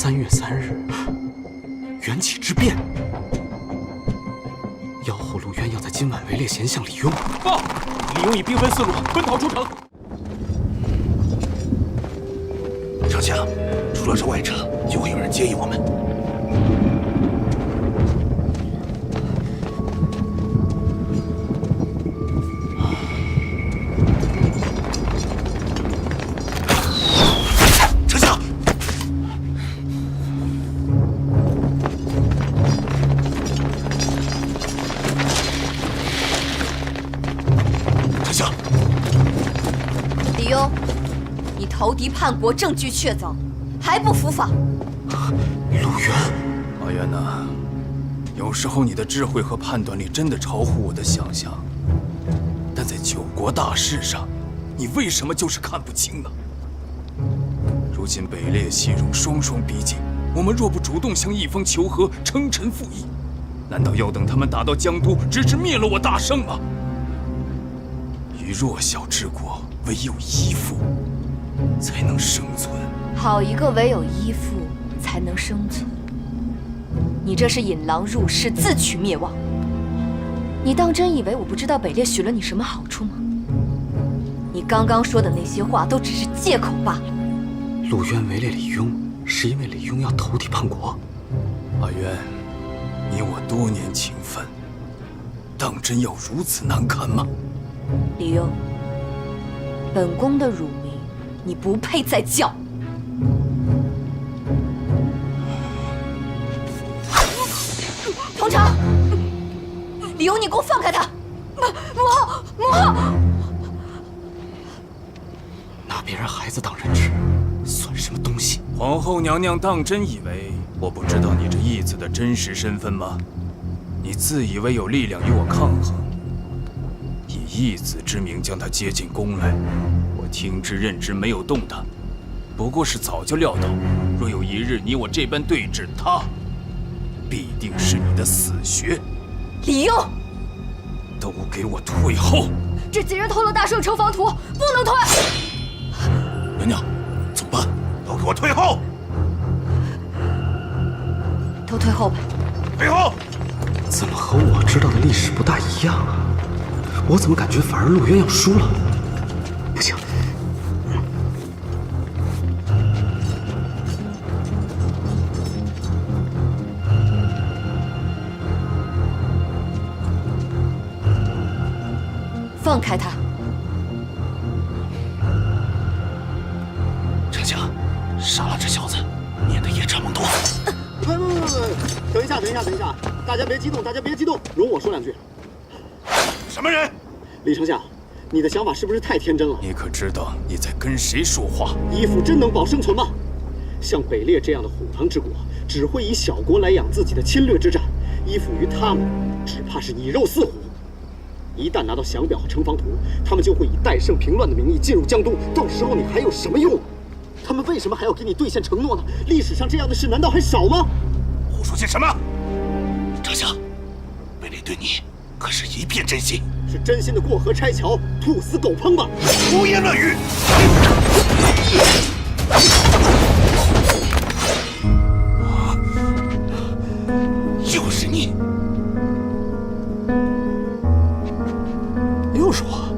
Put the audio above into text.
3月3日，缘起之变，妖后陆渊要在今晚围猎贤相李庸。报，李庸已兵分4路奔逃出城。丞相，除了这外车，就会有人接应我们。丞相，丞相，李庸，你投敌叛国，证据确凿，还不伏法？陆渊，阿渊呐，有时候你的智慧和判断力真的超乎我的想象，但在9国大事上，你为什么就是看不清呢？如今北烈、西戎双双逼近，我们若不主动向一方求和，称臣附议，难道要等他们打到江都，直至灭了我大圣吗？于弱小之国，唯有依附才能生存。好一个唯有依附才能生存！你这是引狼入室，自取灭亡。你当真以为我不知道北烈许了你什么好处吗？你刚刚说的那些话都只是借口罢了。陆渊围猎李庸，是因为李庸要投敌叛国。阿渊，你我多年情分，当真要如此难堪吗？李庸，本宫的乳名你不配再叫。童长，李庸，你给我放开他！母后，拿别人孩子当人质，算什么东西？皇后娘娘当真以为我不知道你这义子的真实身份吗？你自以为有力量与我抗衡，以义子之名将他接进宫来，我听之任之，没有动他，不过是早就料到，若有一日你我这般对峙，他必定是你的死穴。李庸，都给我退后！这几人偷了大圣城防图，不能退！娘娘，怎么办？都给我退后！都退后吧。退后！怎么和我知道的历史不大一样啊？我怎么感觉反而陆渊要输了？不行！放开他！丞相，杀了这小子，免得夜长梦多。不，等一下，大家别激动，容我说2句。什么人？李丞相，你的想法是不是太天真了？你可知道你在跟谁说话？依附真能保生存吗？像北烈这样的虎狼之国，只会以小国来养自己的侵略之战，依附于他们，只怕是以肉似虎。一旦拿到降表和城防图，他们就会以代圣平乱的名义进入江都，到时候你还有什么用？他们为什么还要给你兑现承诺呢？历史上这样的事难道还少吗？胡说些什么？丞相，北烈对你可是一片真心，是真心的过河拆桥，兔死狗烹吧？胡言乱语！就是你！又是我。